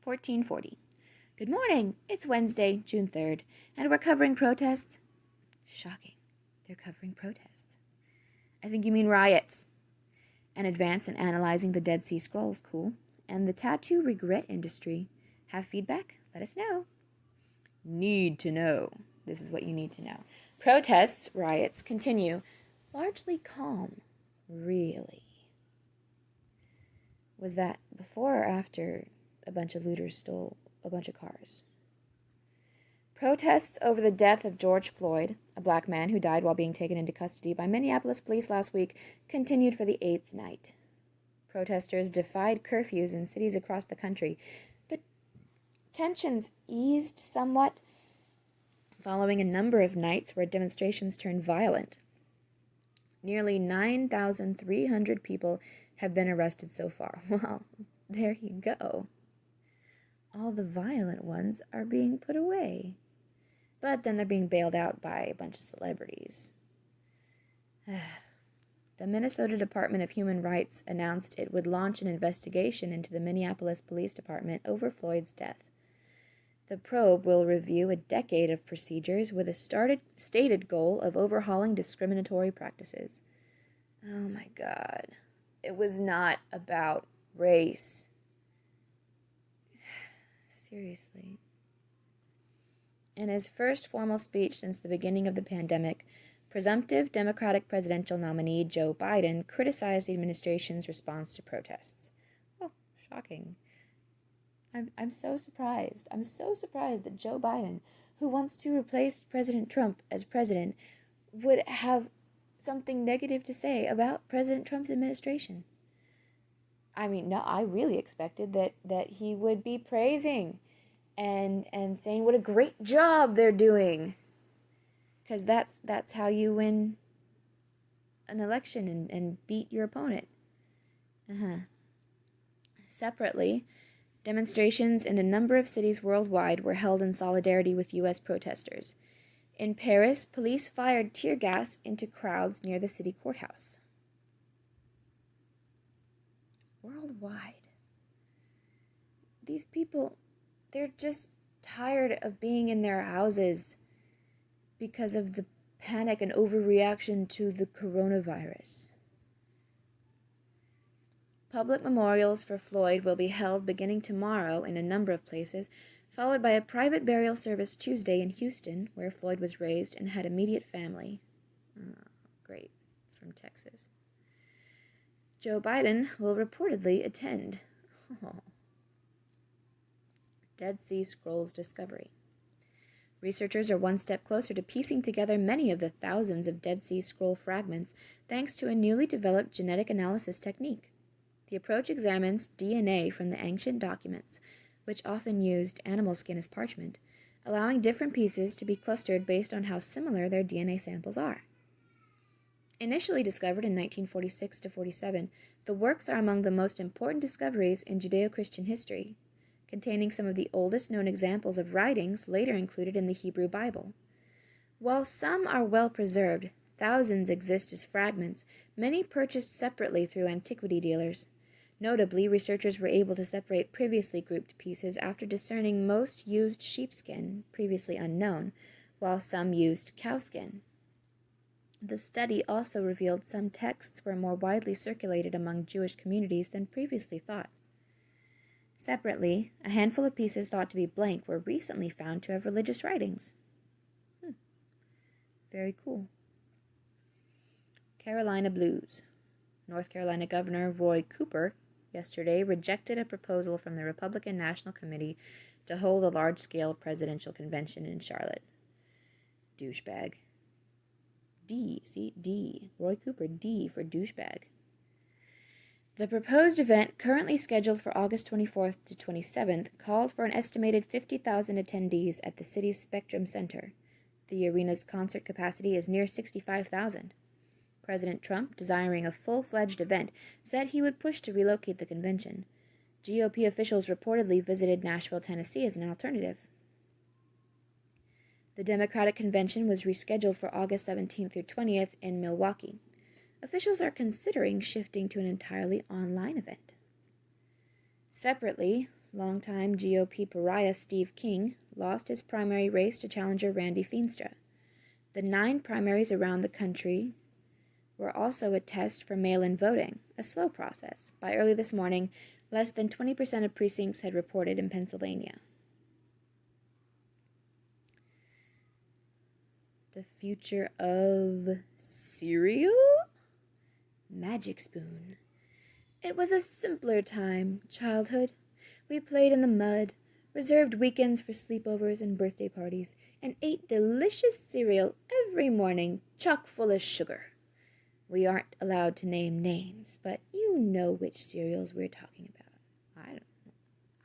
1440. Good morning. It's Wednesday, June 3rd, and we're covering protests. Shocking. They're covering protests. I think you mean riots. An advance in analyzing the Dead Sea Scrolls, cool. And the tattoo regret industry. Have feedback? Let us know. Need to know. This is what you need to know. Protests, riots, continue. Largely calm. Really? Was that before or after a bunch of looters stole a bunch of cars? Protests over the death of George Floyd, a black man who died while being taken into custody by Minneapolis police last week, continued for the 8th night. Protesters defied curfews in cities across the country, but tensions eased somewhat following a number of nights where demonstrations turned violent. Nearly 9,300 people have been arrested so far. Well, there you go. All the violent ones are being put away. But then they're being bailed out by a bunch of celebrities. The Minnesota Department of Human Rights announced it would launch an investigation into the Minneapolis Police Department over Floyd's death. The probe will review a decade of procedures with a stated goal of overhauling discriminatory practices. Oh my God. It was not about race. Seriously. In his first formal speech since the beginning of the pandemic, presumptive Democratic presidential nominee Joe Biden criticized the administration's response to protests. Oh, shocking. I'm so surprised. I'm so surprised that Joe Biden, who wants to replace President Trump as president, would have something negative to say about President Trump's administration. I mean, no, I really expected that he would be praising and saying what a great job they're doing. Because that's how you win an election and beat your opponent. Separately, demonstrations in a number of cities worldwide were held in solidarity with U.S. protesters. In Paris, police fired tear gas into crowds near the city courthouse. Worldwide. These people, they're just tired of being in their houses because of the panic and overreaction to the coronavirus. Public memorials for Floyd will be held beginning tomorrow in a number of places, followed by a private burial service Tuesday in Houston, where Floyd was raised and had immediate family. Oh, great, from Texas. Joe Biden will reportedly attend. Oh. Dead Sea Scrolls discovery. Researchers are one step closer to piecing together many of the thousands of Dead Sea Scroll fragments thanks to a newly developed genetic analysis technique. The approach examines DNA from the ancient documents, which often used animal skin as parchment, allowing different pieces to be clustered based on how similar their DNA samples are. Initially discovered in 1946 to 47, the works are among the most important discoveries in Judeo-Christian history, containing some of the oldest known examples of writings later included in the Hebrew Bible. While some are well preserved, thousands exist as fragments, many purchased separately through antiquity dealers. Notably, researchers were able to separate previously grouped pieces after discerning most used sheepskin, previously unknown, while some used cowskin. The study also revealed some texts were more widely circulated among Jewish communities than previously thought. Separately, a handful of pieces thought to be blank were recently found to have religious writings. Very cool. Carolina Blues. North Carolina Governor Roy Cooper yesterday rejected a proposal from the Republican National Committee to hold a large-scale presidential convention in Charlotte. Douchebag. D. Roy Cooper, D for douchebag. The proposed event, currently scheduled for August 24th to 27th, called for an estimated 50,000 attendees at the city's Spectrum Center. The arena's concert capacity is near 65,000. President Trump, desiring a full-fledged event, said he would push to relocate the convention. GOP officials reportedly visited Nashville, Tennessee as an alternative. The Democratic convention was rescheduled for August 17th through 20th in Milwaukee. Officials are considering shifting to an entirely online event. Separately, Longtime GOP pariah Steve King lost his primary race to challenger Randy Feenstra. The 9 primaries around the country were also a test for mail-in voting, a slow process. By early this morning, less than 20% of precincts had reported in Pennsylvania. The future of cereal? Magic Spoon. It was a simpler time, childhood. We played in the mud, reserved weekends for sleepovers and birthday parties, and ate delicious cereal every morning, chock full of sugar. We aren't allowed to name names, but you know which cereals we're talking about. I don't know.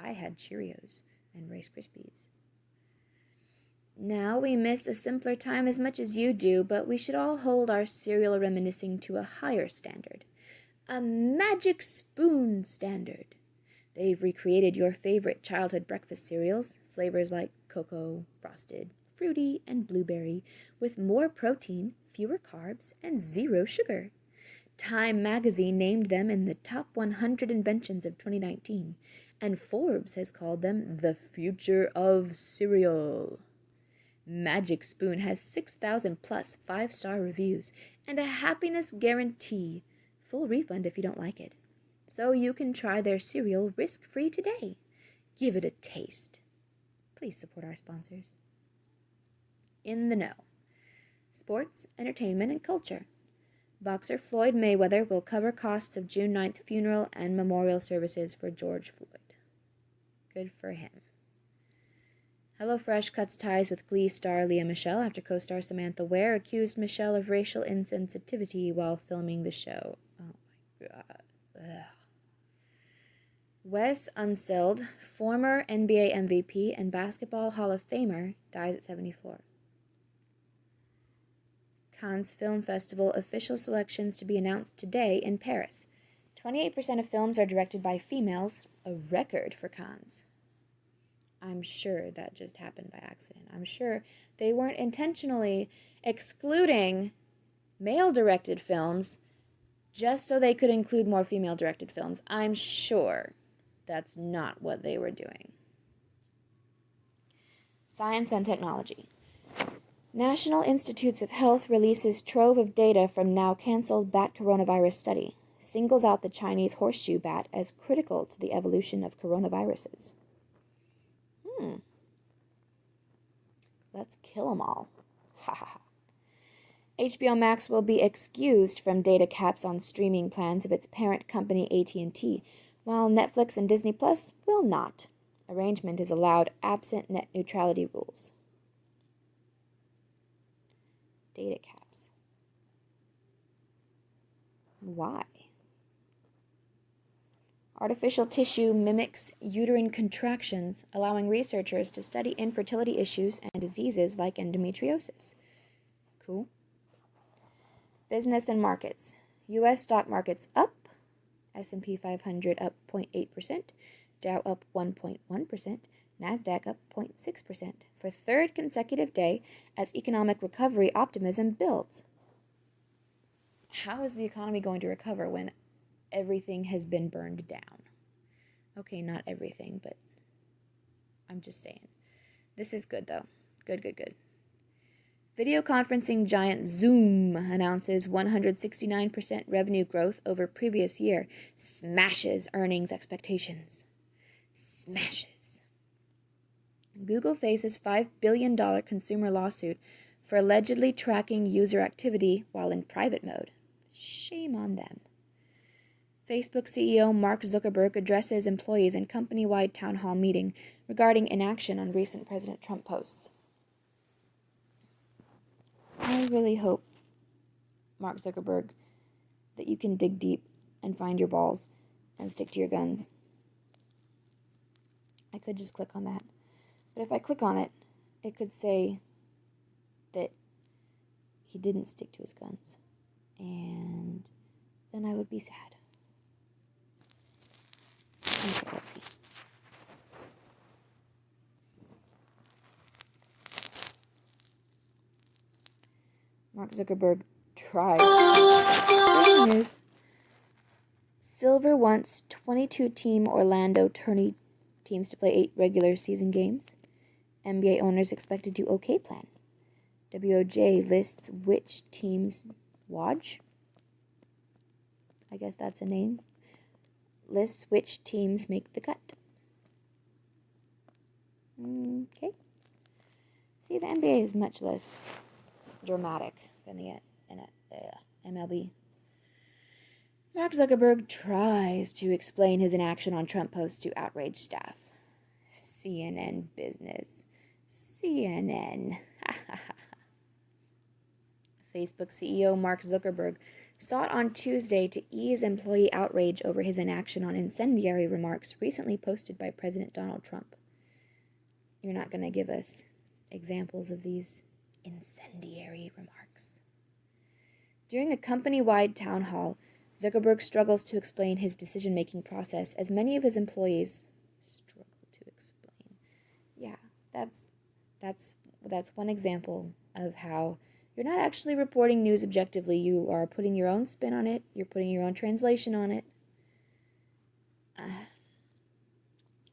I had Cheerios and Rice Krispies. Now we miss a simpler time as much as you do, but we should all hold our cereal reminiscing to a higher standard. A Magic Spoon standard. They've recreated your favorite childhood breakfast cereals, flavors like cocoa, frosted, fruity, and blueberry, with more protein, fewer carbs, and 0 sugar. Time magazine named them in the top 100 inventions of 2019, and Forbes has called them the future of cereal. Magic Spoon has 6,000 plus 5-star reviews and a happiness guarantee. Full refund if you don't like it. So you can try their cereal risk-free today. Give it a taste. Please support our sponsors. In the know. Sports, entertainment, and culture. Boxer Floyd Mayweather will cover costs of June 9th funeral and memorial services for George Floyd. Good for him. HelloFresh cuts ties with Glee star Lea Michele after co-star Samantha Ware accused Michelle of racial insensitivity while filming the show. Oh my God. Ugh. Wes Unseld, former NBA MVP and Basketball Hall of Famer, dies at 74. Cannes Film Festival official selections to be announced today in Paris. 28% of films are directed by females, a record for Cannes. I'm sure that just happened by accident. I'm sure they weren't intentionally excluding male-directed films just so they could include more female-directed films. I'm sure that's not what they were doing. Science and technology. National Institutes of Health releases trove of data from now canceled bat coronavirus study. Singles out the Chinese horseshoe bat as critical to the evolution of coronaviruses. Let's kill them all. Ha ha ha. HBO Max will be excused from data caps on streaming plans of its parent company AT&T, while Netflix and Disney Plus will not. Arrangement is allowed absent net neutrality rules. Data caps. Why? Artificial tissue mimics uterine contractions, allowing researchers to study infertility issues and diseases like endometriosis. Cool. Business and markets. U.S. stock markets up. S&P 500 up 0.8%. Dow up 1.1%. NASDAQ up 0.6% for third consecutive day as economic recovery optimism builds. How is the economy going to recover when everything has been burned down? Okay, not everything, but I'm just saying. This is good, though. Good. Video conferencing giant Zoom announces 169% revenue growth over previous year. Smashes earnings expectations. Smashes. Google faces $5 billion consumer lawsuit for allegedly tracking user activity while in private mode. Shame on them. Facebook CEO Mark Zuckerberg addresses employees in company-wide town hall meeting regarding inaction on recent President Trump posts. I really hope, Mark Zuckerberg, that you can dig deep and find your balls and stick to your guns. I could just click on that. But if I click on it, it could say that he didn't stick to his guns. And then I would be sad. Okay, let's see. Mark Zuckerberg tries. Breaking news. Silver wants 22-team Orlando tourney teams to play 8 regular season games. NBA owners expected to okay plan. WOJ lists which teams watch. I guess that's a name. Lists which teams make the cut. Okay. See, the NBA is much less dramatic than the MLB. Mark Zuckerberg tries to explain his inaction on Trump posts to outraged staff. CNN Business. CNN. Facebook CEO Mark Zuckerberg sought on Tuesday to ease employee outrage over his inaction on incendiary remarks recently posted by President Donald Trump. You're not going to give us examples of these incendiary remarks. During a company-wide town hall, Zuckerberg struggles to explain his decision-making process as many of his employees struggle to explain. Yeah, that's one example of how you're not actually reporting news objectively. You are putting your own spin on it. You're putting your own translation on it.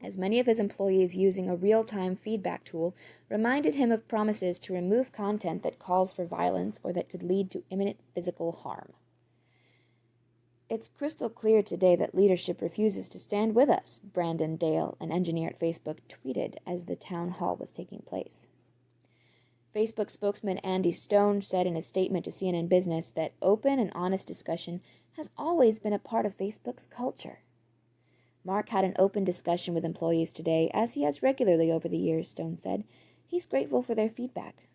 As many of his employees using a real-time feedback tool reminded him of promises to remove content that calls for violence or that could lead to imminent physical harm. It's crystal clear today that leadership refuses to stand with us, Brandon Dale, an engineer at Facebook, tweeted as the town hall was taking place. Facebook spokesman Andy Stone said in a statement to CNN Business that open and honest discussion has always been a part of Facebook's culture. Mark had an open discussion with employees today, as he has regularly over the years, Stone said. He's grateful for their feedback.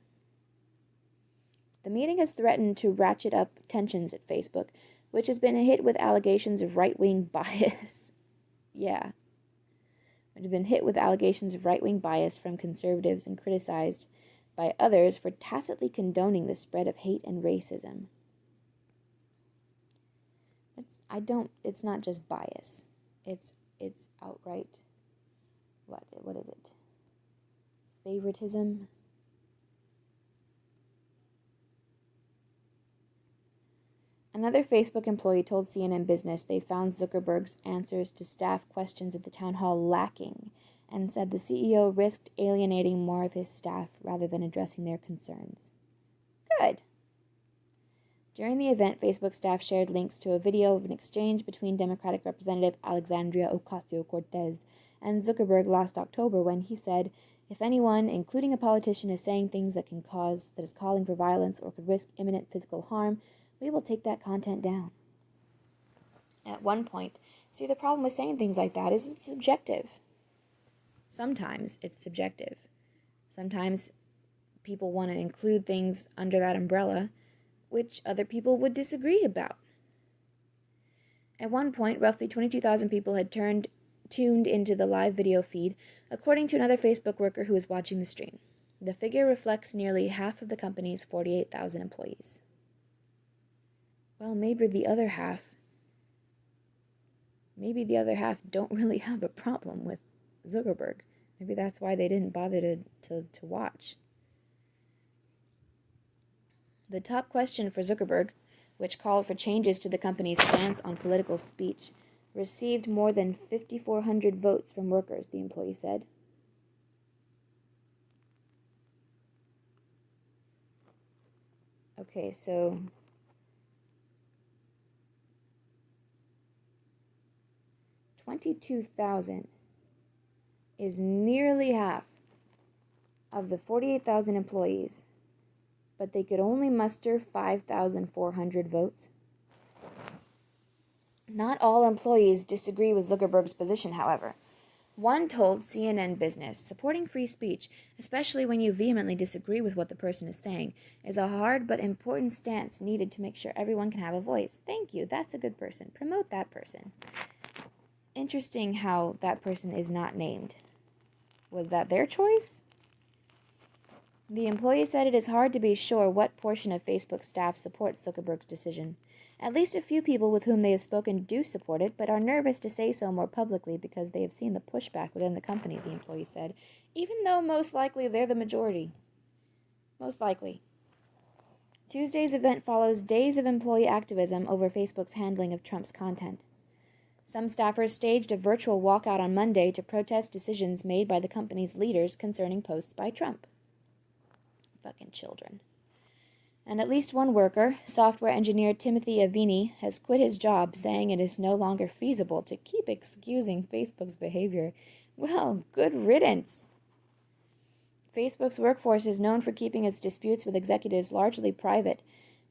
The meeting has threatened to ratchet up tensions at Facebook, which has been hit with allegations of right-wing bias. Yeah. It has been hit with allegations of right-wing bias from conservatives and criticized by others for tacitly condoning the spread of hate and racism. It's not just bias. It's outright, what is it? Favoritism? Another Facebook employee told CNN Business they found Zuckerberg's answers to staff questions at the town hall lacking and said the CEO risked alienating more of his staff rather than addressing their concerns. Good. During the event, Facebook staff shared links to a video of an exchange between Democratic Representative Alexandria Ocasio-Cortez and Zuckerberg last October when he said, "If anyone, including a politician, is saying things that is calling for violence or could risk imminent physical harm, we will take that content down." At one point, see, the problem with saying things like that is it's subjective. Sometimes it's subjective. Sometimes people want to include things under that umbrella which other people would disagree about. At one point, roughly 22,000 people had tuned into the live video feed, according to another Facebook worker who was watching the stream. The figure reflects nearly half of the company's 48,000 employees. Well, maybe the other half don't really have a problem with Zuckerberg. Maybe that's why they didn't bother to watch. The top question for Zuckerberg, which called for changes to the company's stance on political speech, received more than 5,400 votes from workers, the employee said. Okay, so 22,000 is nearly half of the 48,000 employees, but they could only muster 5,400 votes. Not all employees disagree with Zuckerberg's position, however. One told CNN Business, supporting free speech, especially when you vehemently disagree with what the person is saying, is a hard but important stance needed to make sure everyone can have a voice. Thank you, that's a good person. Promote that person. Interesting how that person is not named. Was that their choice? The employee said it is hard to be sure what portion of Facebook staff supports Zuckerberg's decision. At least a few people with whom they have spoken do support it, but are nervous to say so more publicly because they have seen the pushback within the company, the employee said, even though most likely they're the majority. Most likely. Tuesday's event follows days of employee activism over Facebook's handling of Trump's content. Some staffers staged a virtual walkout on Monday to protest decisions made by the company's leaders concerning posts by Trump. Fucking children. And at least one worker, software engineer Timothy Whiny, has quit his job, saying it is no longer feasible to keep excusing Facebook's behavior. Well, good riddance. Facebook's workforce is known for keeping its disputes with executives largely private,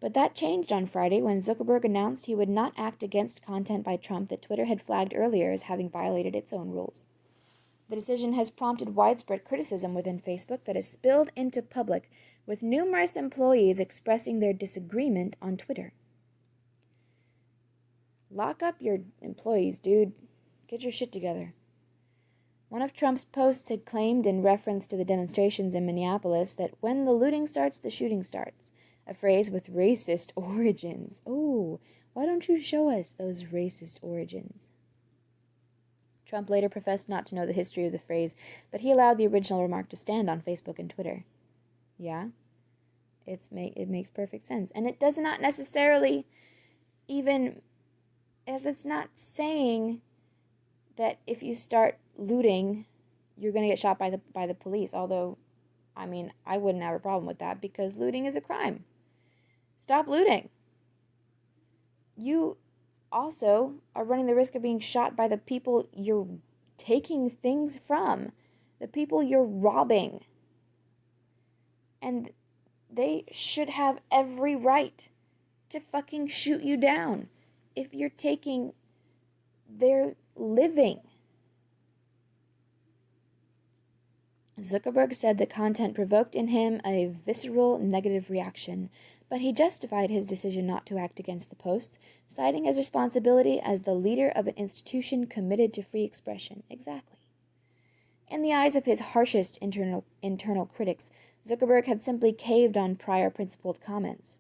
but that changed on Friday when Zuckerberg announced he would not act against content by Trump that Twitter had flagged earlier as having violated its own rules. The decision has prompted widespread criticism within Facebook that has spilled into public, with numerous employees expressing their disagreement on Twitter. Lock up your employees, dude. Get your shit together. One of Trump's posts had claimed in reference to the demonstrations in Minneapolis that when the looting starts, the shooting starts, a phrase with racist origins. Oh, why don't you show us those racist origins? Trump later professed not to know the history of the phrase, but he allowed the original remark to stand on Facebook and Twitter. Yeah, it makes perfect sense. And it does not necessarily even, if it's not saying that if you start looting, you're going to get shot by the police. Although, I mean, I wouldn't have a problem with that because looting is a crime. Stop looting. You also are running the risk of being shot by the people you're taking things from, the people you're robbing. And they should have every right to fucking shoot you down if you're taking their living. Zuckerberg said the content provoked in him a visceral negative reaction, but he justified his decision not to act against the posts, citing his responsibility as the leader of an institution committed to free expression. Exactly. In the eyes of his harshest internal critics, Zuckerberg had simply caved on prior principled comments.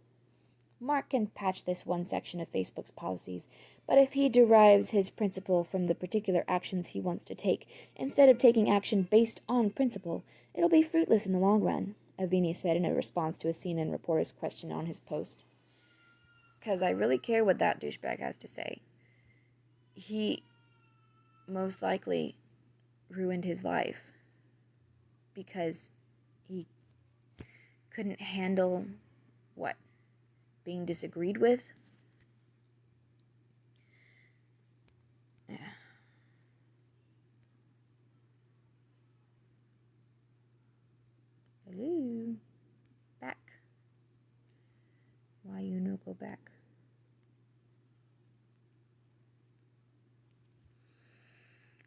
Mark can patch this one section of Facebook's policies, but if he derives his principle from the particular actions he wants to take, instead of taking action based on principle, it'll be fruitless in the long run, Whiny said in a response to a CNN reporter's question on his post. Because I really care what that douchebag has to say. He most likely ruined his life because he couldn't handle what? Being disagreed with? Yeah. Hello? Back. Why you no go back?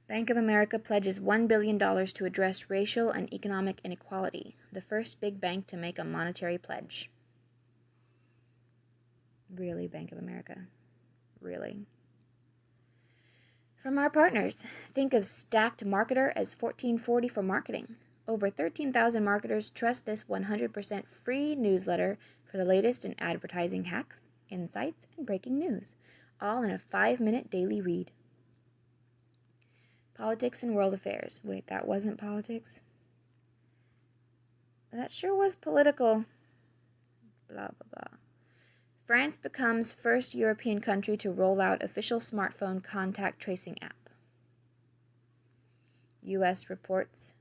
Bank of America pledges $1 billion to address racial and economic inequality, the first big bank to make a monetary pledge. Really, Bank of America? Really? From our partners, think of Stacked Marketer as 1440 for marketing. Over 13,000 marketers trust this 100% free newsletter for the latest in advertising hacks, insights, and breaking news, all in a 5-minute daily read. Politics and world affairs. Wait, that wasn't politics? That sure was political. Blah, blah, blah. France becomes first European country to roll out official smartphone contact tracing app. U.S. reports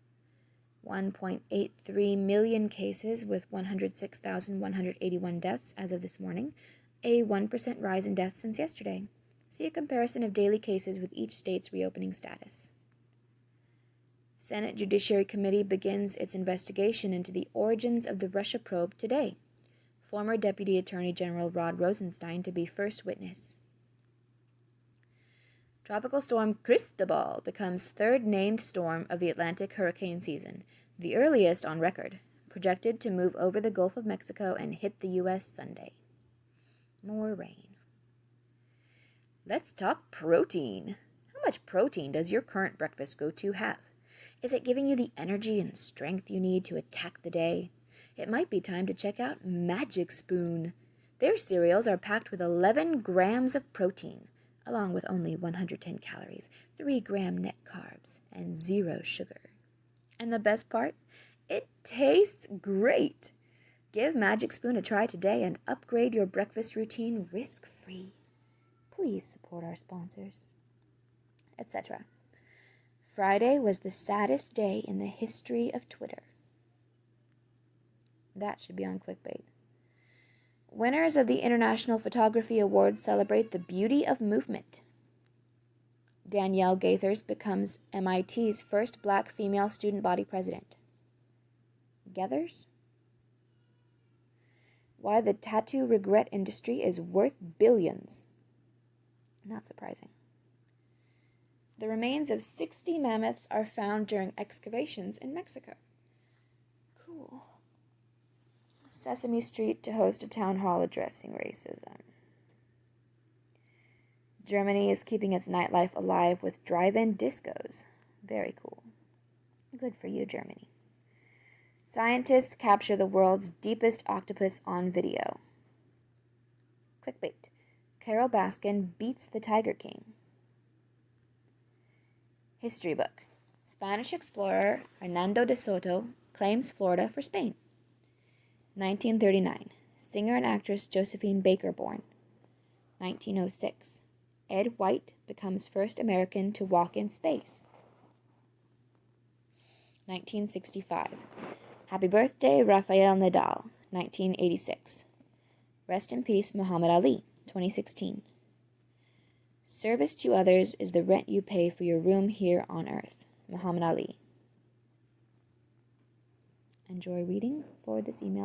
1.83 million cases with 106,181 deaths as of this morning, a 1% rise in deaths since yesterday. See a comparison of daily cases with each state's reopening status. Senate Judiciary Committee begins its investigation into the origins of the Russia probe today. Former Deputy Attorney General Rod Rosenstein to be first witness. Tropical storm Cristobal becomes third named storm of the Atlantic hurricane season, the earliest on record, projected to move over the Gulf of Mexico and hit the U.S. Sunday. More rain. Let's talk protein. How much protein does your current breakfast go-to have? Is it giving you the energy and strength you need to attack the day? It might be time to check out Magic Spoon. Their cereals are packed with 11 grams of protein, along with only 110 calories, 3 gram net carbs, and 0 sugar. And the best part? It tastes great. Give Magic Spoon a try today and upgrade your breakfast routine risk-free. Please support our sponsors. etc. Friday was the saddest day in the history of Twitter. That should be on clickbait. Winners of the International Photography Awards celebrate the beauty of movement. Danielle Gaithers becomes MIT's first black female student body president. Gathers? Why the tattoo regret industry is worth billions. Not surprising. The remains of 60 mammoths are found during excavations in Mexico. Cool. Sesame Street to host a town hall addressing racism. Germany is keeping its nightlife alive with drive-in discos. Very cool. Good for you, Germany. Scientists capture the world's deepest octopus on video. Clickbait. Carol Baskin beats the Tiger King. History book. Spanish explorer Hernando de Soto claims Florida for Spain. 1939. Singer and actress Josephine Baker born. 1906. Ed White becomes first American to walk in space. 1965. Happy birthday, Rafael Nadal. 1986. Rest in peace, Muhammad Ali. 2016. Service to others is the rent you pay for your room here on earth. Muhammad Ali. Enjoy reading. Forward this email